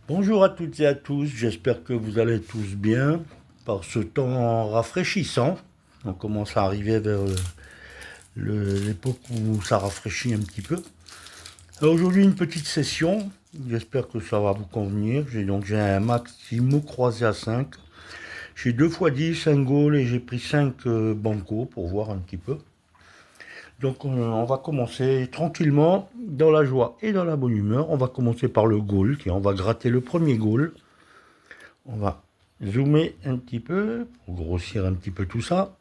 Bonjour à toutes et à tous, j'espère que vous allez tous bien par ce temps rafraîchissant. On commence à arriver vers l'époque où ça rafraîchit un petit peu. Alors aujourd'hui une petite session, j'espère que ça va vous convenir. J'ai un Maximo croisé à 5. J'ai 2 fois 10, un goal et j'ai pris 5 bancos pour voir un petit peu. Donc on va commencer tranquillement, dans la joie et dans la bonne humeur. On va commencer par le goal, on va gratter le premier goal. On va zoomer un petit peu pour grossir un petit peu tout ça.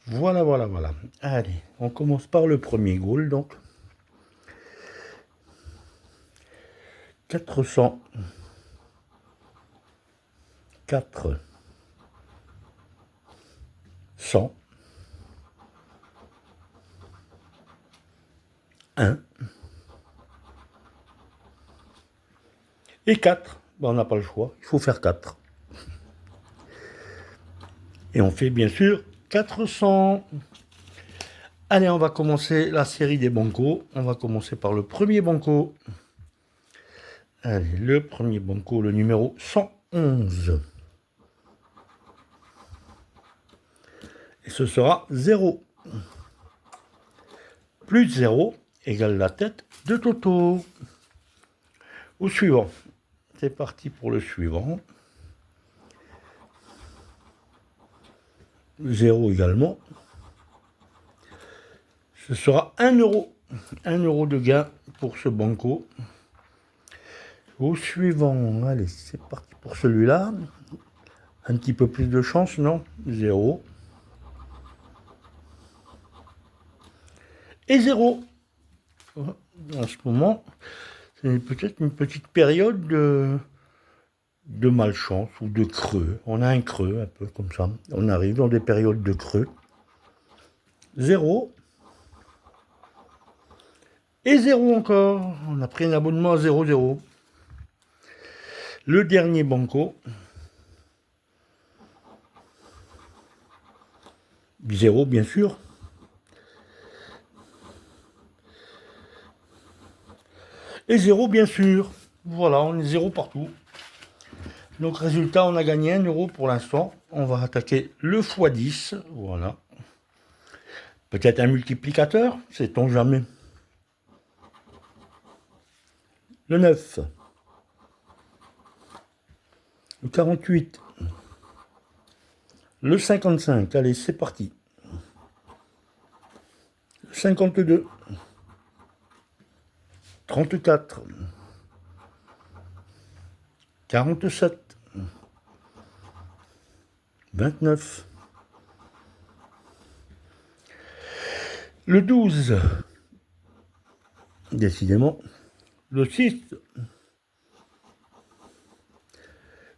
Voilà, voilà, voilà. Allez, on commence par le premier goal donc. 400, 4, 100, 1 et 4. Ben, on n'a pas le choix, il faut faire 4. Et on fait bien sûr 400. Allez, on va commencer la série des bancos. On va commencer par le premier banco. Allez, le premier banco, le numéro 111. Et ce sera 0. Plus 0 égale la tête de Toto. Au suivant. C'est parti pour le suivant. 0 également. Ce sera 1 euro. 1 euro de gain pour ce banco. Au suivant. Allez, c'est parti pour celui-là. Un petit peu plus de chance, non? 0. Et 0. En ce moment, c'est peut-être une petite période de malchance ou de creux. On a un creux, un peu comme ça. On arrive dans des périodes de creux. 0. Et 0 encore. On a pris un abonnement à 0,0. Le dernier banco. 0 bien sûr. Et 0 bien sûr. Voilà, on est 0 partout. Donc résultat, on a gagné 1 euro pour l'instant. On va attaquer le x10. Voilà. Peut-être un multiplicateur, sait-on jamais. Le 9. Le 48. Le 55. Allez, c'est parti. Le 52. 34. 47. 29. Le 12. Décidément. Le 6.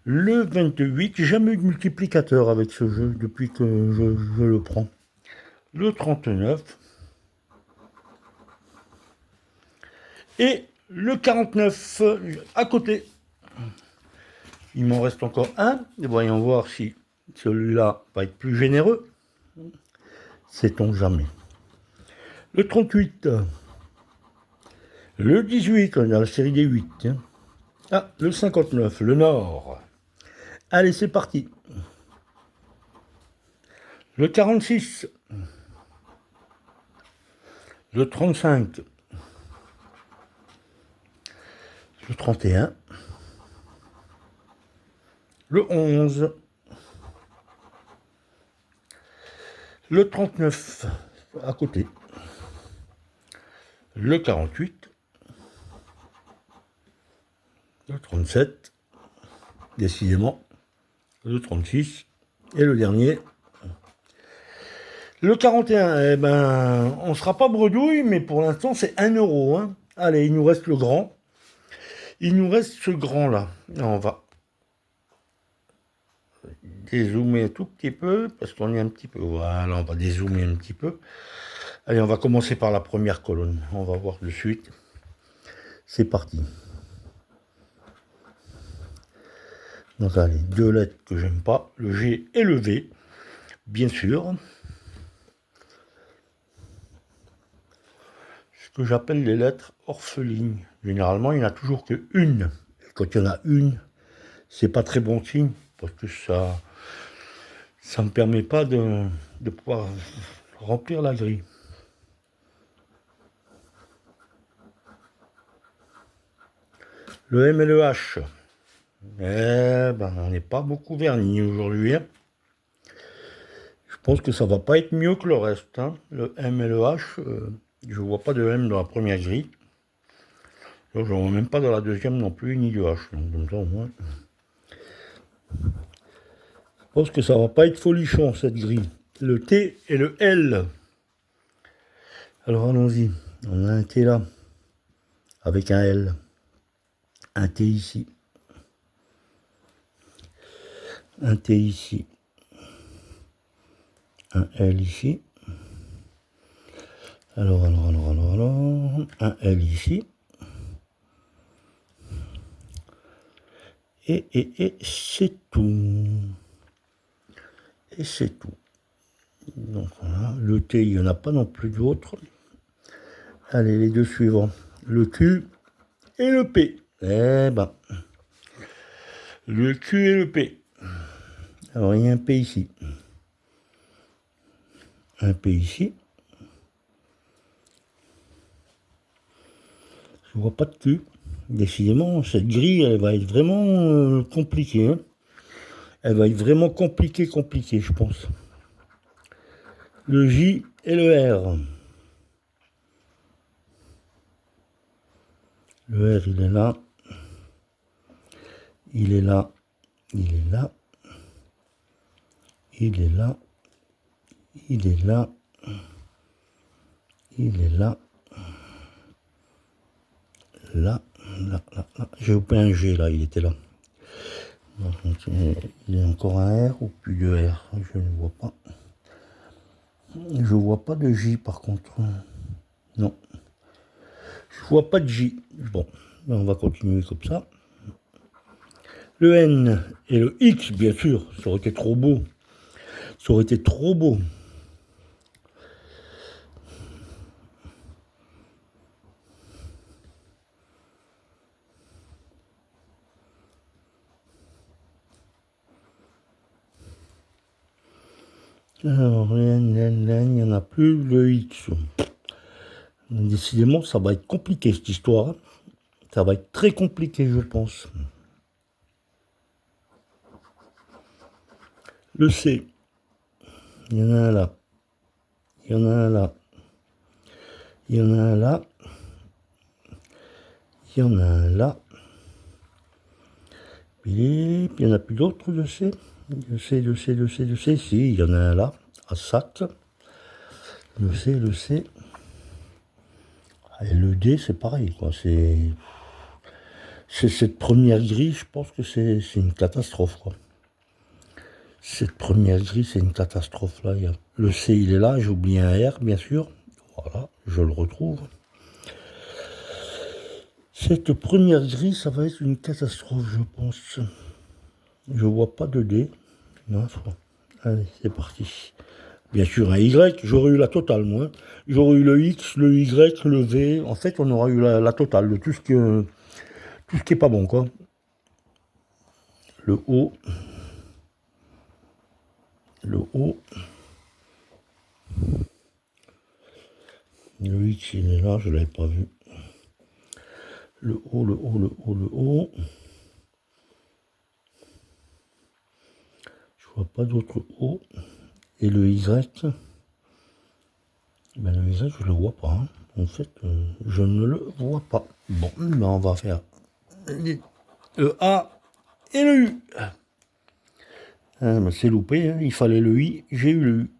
Le 28. J'ai jamais eu de multiplicateur avec ce jeu depuis que je le prends. Le 39. Et le 49 à côté. Il m'en reste encore un. Et voyons voir si celui-là va être plus généreux. Sait-on jamais. Le 38. Le 18, on est dans la série des 8. Tiens. Ah, le 59, le Nord. Allez, c'est parti. Le 46. Le 35. Le 31. Le 11. Le 39 à côté. Le 48. Le 37. Décidément. Le 36. Et le dernier. Le 41. Eh ben, on ne sera pas bredouille, mais pour l'instant, c'est 1 euro. Hein. Allez, il nous reste le grand. Il nous reste ce grand-là. On va dézoomer un tout petit peu, parce qu'on est un petit peu... Voilà, on va dézoomer un petit peu. Allez, on va commencer par la première colonne. On va voir de suite. C'est parti. Donc allez, 2 lettres que j'aime pas, le G et le V, bien sûr. Ce que j'appelle les lettres orphelines. Généralement, il n'y en a toujours qu'une. Quand il y en a une, c'est pas très bon signe, parce que ça me permet pas de pouvoir remplir la grille. Le M et le H. Eh ben, on n'est pas beaucoup vernis aujourd'hui, hein. Je pense que ça va pas être mieux que le reste, hein. Le M et le H, je vois pas de M dans la première grille. Je ne vois même pas dans la deuxième non plus, ni de H. Donc, comme ça, au moins. Je pense que ça va pas être folichon, cette grille. Le T et le L. Alors, allons-y. On a un T là, avec un L. Un T ici. Un T ici. Un L ici. Alors. Un L ici. Et c'est tout. Et c'est tout. Donc voilà, le T, il n'y en a pas non plus d'autres. Allez, les deux suivants. Le Q et le P. Eh ben, le Q et le P. Alors, il y a un P ici. Un P ici. Je vois pas de Q. Décidément, cette grille, elle va être vraiment compliquée, hein. Elle va être vraiment compliquée, je pense. Le J et le R. Le R, il est là. Il est là. Il est là. Il est là. Il est là. Il est là. Là. J'ai oublié un G, là, il était là. Donc, il y a encore un R ou plus de R, je ne vois pas. Je vois pas de J par contre. Non. Je vois pas de J. Bon, on va continuer comme ça. Le N et le X, bien sûr, ça aurait été trop beau. Ça aurait été trop beau. Alors, le N, il n'y en a plus. Le X. Décidément, ça va être compliqué cette histoire. Ça va être très compliqué, je pense. Le C. Il y en a un là. Il y en a un là. Il y en a un là. Il y en a un là. Et puis il n'y en a plus d'autres, je sais. Je sais. Si, il y en a un là, à Sac. Le C. Et le D, c'est pareil, quoi. C'est cette première grille, je pense que c'est une catastrophe, quoi. Cette première grille, c'est une catastrophe, là. Le C, il est là, j'ai oublié un R, bien sûr. Voilà, je le retrouve. Cette première grille, ça va être une catastrophe, je pense. Je vois pas de D. Non, allez, c'est parti. Bien sûr, un Y, j'aurais eu la totale, moi. J'aurais eu le X, le Y, le V. En fait, on aura eu la totale de tout ce qui est pas bon, quoi. Le O. Le O. Le X, il est là, je ne l'avais pas vu. Le O, le O, le O, le O. Je vois pas d'autre O. Et le Y. Ben, le Y, je le vois pas, hein. En fait, je ne le vois pas. Bon, ben on va faire le A et le U. Ah, ben c'est loupé, hein. Il fallait le I, j'ai eu le U.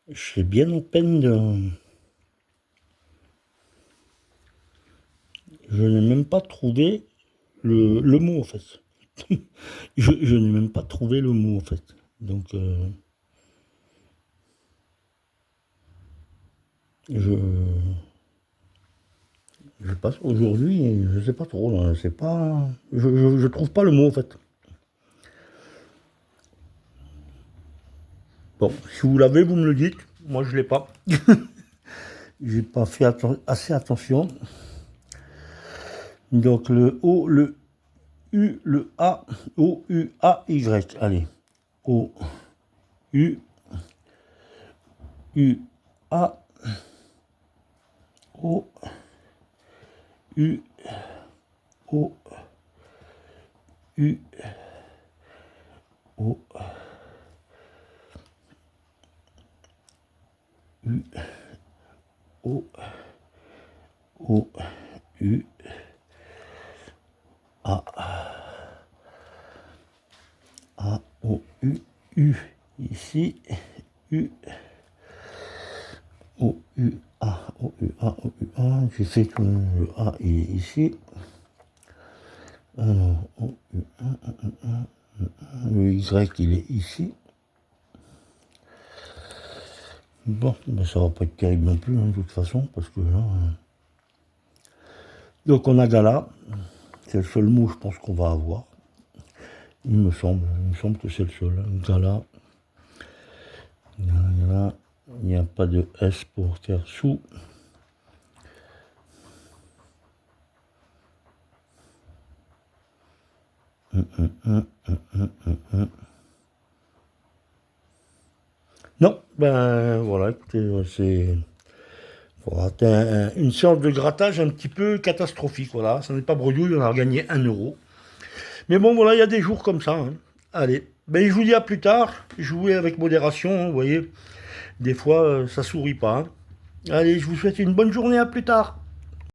Je serais bien en peine de... Je n'ai même pas trouvé le mot en fait. Je n'ai même pas trouvé le mot en fait. Donc je, je passe aujourd'hui, je sais pas trop, là, c'est pas. Je trouve pas le mot en fait. Bon, si vous l'avez, vous me le dites. Moi je l'ai pas. J'ai pas fait assez attention. Donc le O, le U, le A, O, U, A, Y. Allez. O, U, U, A, O, U, O, U, O, U, O, O, U, A, A, O, U, U, ici, U, O, U, A, O, U, A, O, U, A, j'ai fait que le A est ici. Alors, O, U, A, le Y il est ici. Bon, ben ça va pas être terrible non plus, hein, de toute façon, parce que là. Donc on a Gala, c'est le seul mot, je pense qu'on va avoir. Il me semble que c'est le seul. Gala, Gala, il n'y a pas de S pour faire sous. Non, ben voilà, écoutez, c'est voilà, une séance de grattage un petit peu catastrophique, voilà, ça n'est pas brouillou, on a gagné 1 euro. Mais bon, voilà, il y a des jours comme ça, hein. Allez, ben je vous dis à plus tard, jouez avec modération, hein, vous voyez, des fois ça sourit pas, hein. Allez, je vous souhaite une bonne journée, à plus tard.